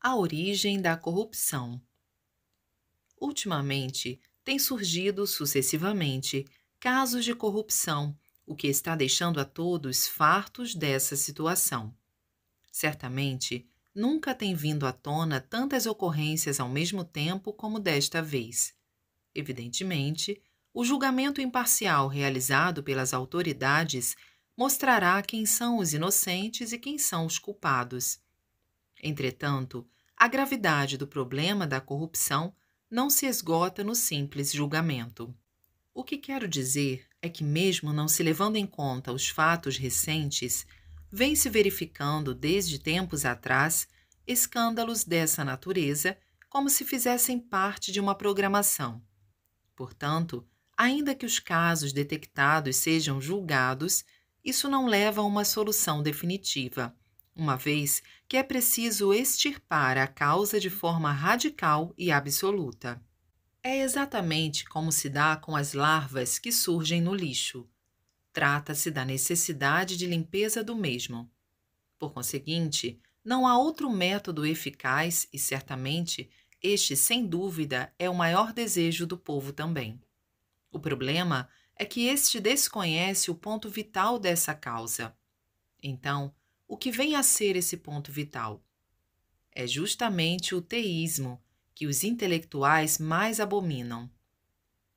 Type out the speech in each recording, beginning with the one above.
A origem da corrupção. Ultimamente, têm surgido sucessivamente casos de corrupção, o que está deixando a todos fartos dessa situação. Certamente, nunca tem vindo à tona tantas ocorrências ao mesmo tempo como desta vez. Evidentemente, o julgamento imparcial realizado pelas autoridades mostrará quem são os inocentes e quem são os culpados. Entretanto, a gravidade do problema da corrupção não se esgota no simples julgamento. O que quero dizer é que, mesmo não se levando em conta os fatos recentes, vem se verificando desde tempos atrás escândalos dessa natureza como se fizessem parte de uma programação. Portanto, ainda que os casos detectados sejam julgados, isso não leva a uma solução definitiva, uma vez que é preciso extirpar a causa de forma radical e absoluta. É exatamente como se dá com as larvas que surgem no lixo. Trata-se da necessidade de limpeza do mesmo. Por conseguinte, não há outro método eficaz e, certamente, este, sem dúvida, é o maior desejo do povo também. O problema é que este desconhece o ponto vital dessa causa. Então, o que vem a ser esse ponto vital? É justamente o teísmo, que os intelectuais mais abominam.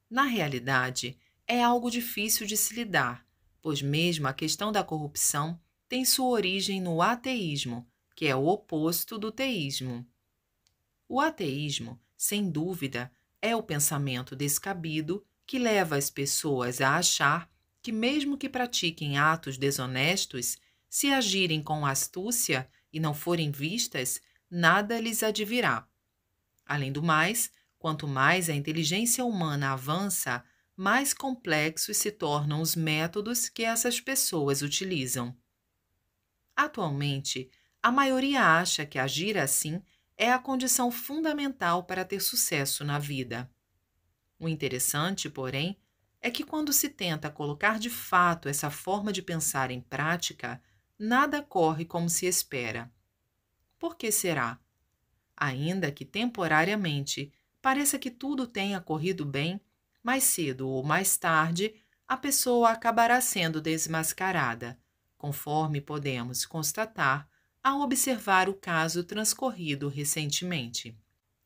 Na realidade, é algo difícil de se lidar, pois mesmo a questão da corrupção tem sua origem no ateísmo, que é o oposto do teísmo. O ateísmo, sem dúvida, é o pensamento descabido que leva as pessoas a achar que, mesmo que pratiquem atos desonestos, se agirem com astúcia e não forem vistas, nada lhes advirá. Além do mais, quanto mais a inteligência humana avança, mais complexos se tornam os métodos que essas pessoas utilizam. Atualmente, a maioria acha que agir assim é a condição fundamental para ter sucesso na vida. O interessante, porém, é que quando se tenta colocar de fato essa forma de pensar em prática, nada corre como se espera. Por que será? Ainda que temporariamente pareça que tudo tenha corrido bem, mais cedo ou mais tarde a pessoa acabará sendo desmascarada, conforme podemos constatar ao observar o caso transcorrido recentemente.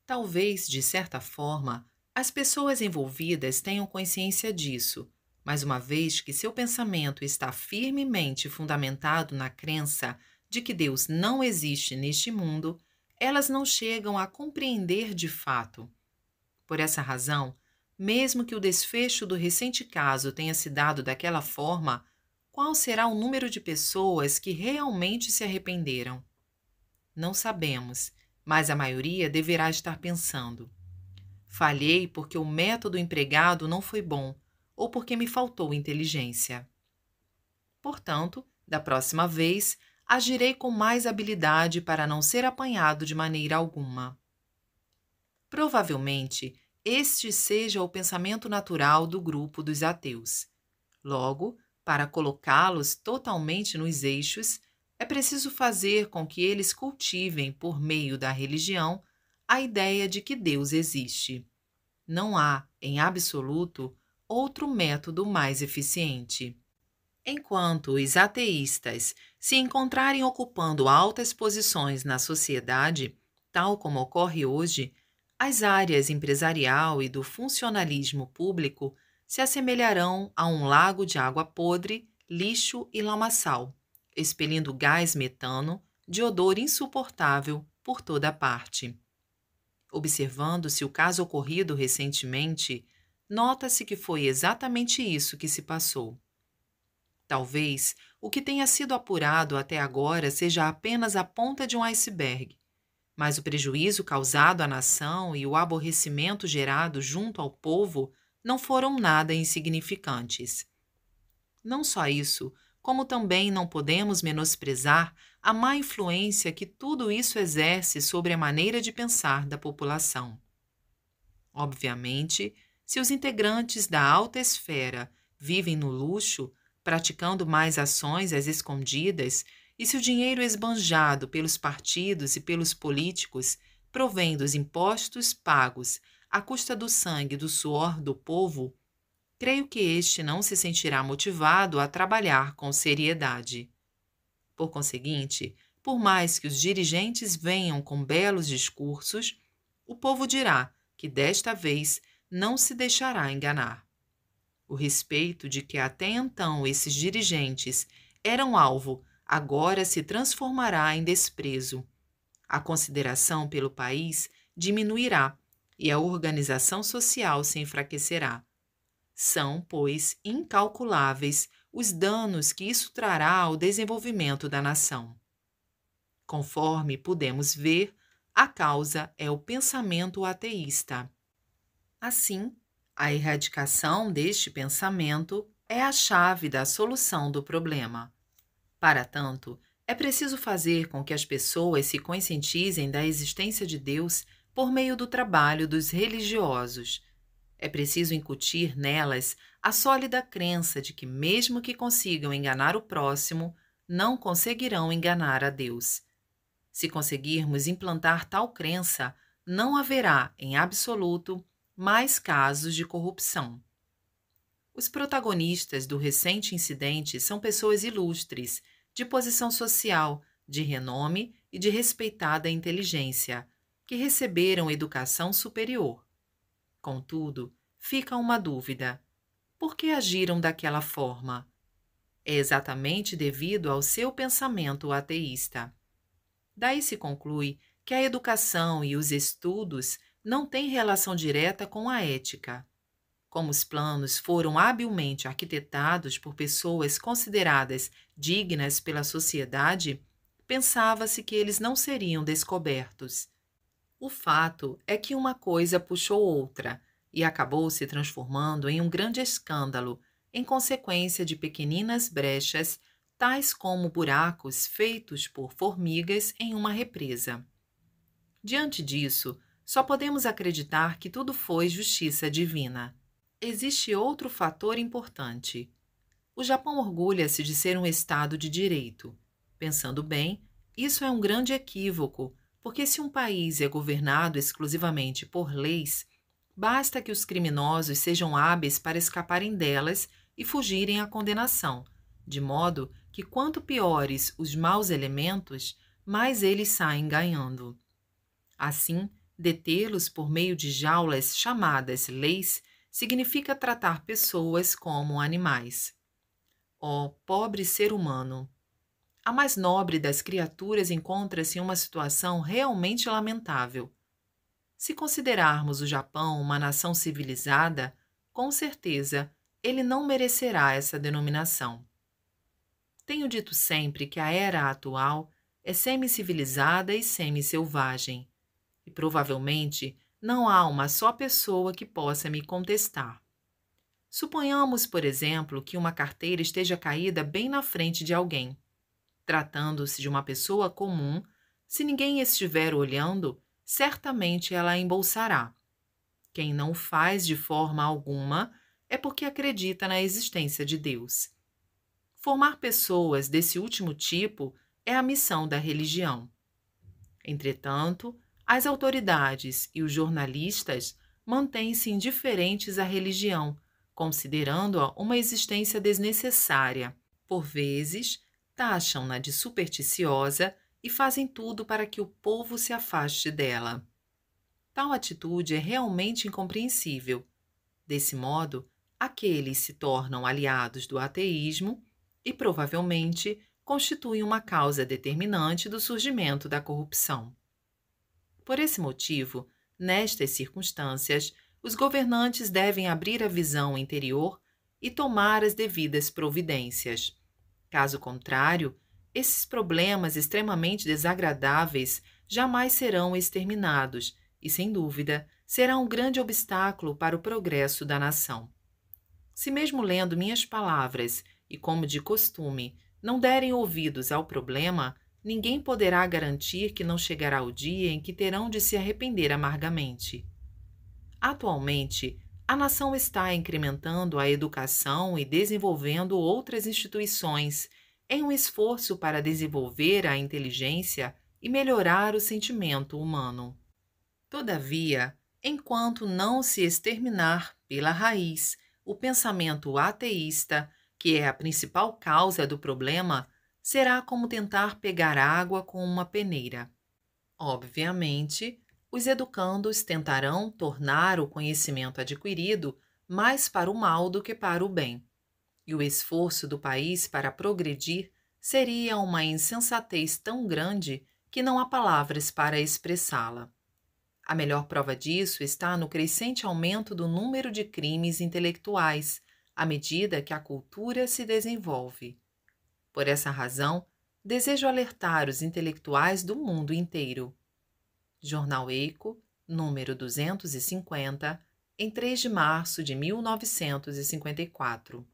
Talvez, de certa forma, as pessoas envolvidas tenham consciência disso, mas uma vez que seu pensamento está firmemente fundamentado na crença de que Deus não existe neste mundo, elas não chegam a compreender de fato. Por essa razão, mesmo que o desfecho do recente caso tenha se dado daquela forma, qual será o número de pessoas que realmente se arrependeram? Não sabemos, mas a maioria deverá estar pensando: falhei porque o método empregado não foi bom ou porque me faltou inteligência. Portanto, da próxima vez, agirei com mais habilidade para não ser apanhado de maneira alguma. Provavelmente, este seja o pensamento natural do grupo dos ateus. Logo, para colocá-los totalmente nos eixos, é preciso fazer com que eles cultivem, por meio da religião, a ideia de que Deus existe. Não há, em absoluto, outro método mais eficiente. Enquanto os ateístas se encontrarem ocupando altas posições na sociedade, tal como ocorre hoje, as áreas empresarial e do funcionalismo público se assemelharão a um lago de água podre, lixo e lamaçal, expelindo gás metano de odor insuportável por toda parte. Observando-se o caso ocorrido recentemente, nota-se que foi exatamente isso que se passou. Talvez o que tenha sido apurado até agora seja apenas a ponta de um iceberg, mas o prejuízo causado à nação e o aborrecimento gerado junto ao povo não foram nada insignificantes. Não só isso, como também não podemos menosprezar a má influência que tudo isso exerce sobre a maneira de pensar da população. Obviamente, se os integrantes da alta esfera vivem no luxo, praticando mais ações às escondidas E se o dinheiro esbanjado pelos partidos e pelos políticos provém dos impostos pagos à custa do sangue e do suor do povo, creio que este não se sentirá motivado a trabalhar com seriedade. Por conseguinte, por mais que os dirigentes venham com belos discursos, o povo dirá que desta vez não se deixará enganar. O respeito de que até então esses dirigentes eram alvo agora se transformará em desprezo. A consideração pelo país diminuirá e a organização social se enfraquecerá. São, pois, incalculáveis os danos que isso trará ao desenvolvimento da nação. Conforme podemos ver, a causa é o pensamento ateísta. Assim, a erradicação deste pensamento é a chave da solução do problema. Para tanto, é preciso fazer com que as pessoas se conscientizem da existência de Deus por meio do trabalho dos religiosos. É preciso incutir nelas a sólida crença de que, mesmo que consigam enganar o próximo, não conseguirão enganar a Deus. Se conseguirmos implantar tal crença, não haverá, em absoluto, mais casos de corrupção. Os protagonistas do recente incidente são pessoas ilustres, de posição social, de renome e de respeitada inteligência, que receberam educação superior. Contudo, fica uma dúvida: por que agiram daquela forma? É exatamente devido ao seu pensamento ateísta. Daí se conclui que a educação e os estudos não têm relação direta com a ética. Como os planos foram habilmente arquitetados por pessoas consideradas dignas pela sociedade, pensava-se que eles não seriam descobertos. O fato é que uma coisa puxou outra e acabou se transformando em um grande escândalo, em consequência de pequeninas brechas, tais como buracos feitos por formigas em uma represa. Diante disso, só podemos acreditar que tudo foi justiça divina. Existe outro fator importante. O Japão orgulha-se de ser um Estado de direito. Pensando bem, isso é um grande equívoco, porque se um país é governado exclusivamente por leis, basta que os criminosos sejam hábeis para escaparem delas e fugirem à condenação, de modo que quanto piores os maus elementos, mais eles saem ganhando. Assim, detê-los por meio de jaulas chamadas leis significa tratar pessoas como animais. Ó, pobre ser humano! A mais nobre das criaturas encontra-se em uma situação realmente lamentável. Se considerarmos o Japão uma nação civilizada, com certeza ele não merecerá essa denominação. Tenho dito sempre que a era atual é semi-civilizada e semi-selvagem, e provavelmente não há uma só pessoa que possa me contestar. Suponhamos, por exemplo, que uma carteira esteja caída bem na frente de alguém. Tratando-se de uma pessoa comum, se ninguém estiver olhando, certamente ela a embolsará. Quem não o faz de forma alguma é porque acredita na existência de Deus. Formar pessoas desse último tipo é a missão da religião. Entretanto, as autoridades e os jornalistas mantêm-se indiferentes à religião, considerando-a uma existência desnecessária. Por vezes, taxam-na de supersticiosa e fazem tudo para que o povo se afaste dela. Tal atitude é realmente incompreensível. Desse modo, aqueles se tornam aliados do ateísmo e, provavelmente, constituem uma causa determinante do surgimento da corrupção. Por esse motivo, nestas circunstâncias, os governantes devem abrir a visão interior e tomar as devidas providências. Caso contrário, esses problemas extremamente desagradáveis jamais serão exterminados e, sem dúvida, será um grande obstáculo para o progresso da nação. Se mesmo lendo minhas palavras e como de costume não derem ouvidos ao problema, ninguém poderá garantir que não chegará o dia em que terão de se arrepender amargamente. Atualmente, a nação está incrementando a educação e desenvolvendo outras instituições, em um esforço para desenvolver a inteligência e melhorar o sentimento humano. Todavia, enquanto não se exterminar pela raiz o pensamento ateísta, que é a principal causa do problema, será como tentar pegar água com uma peneira. Obviamente, os educandos tentarão tornar o conhecimento adquirido mais para o mal do que para o bem, e o esforço do país para progredir seria uma insensatez tão grande que não há palavras para expressá-la. A melhor prova disso está no crescente aumento do número de crimes intelectuais à medida que a cultura se desenvolve. Por essa razão, desejo alertar os intelectuais do mundo inteiro. Jornal Eco, número 250, em 3 de março de 1954.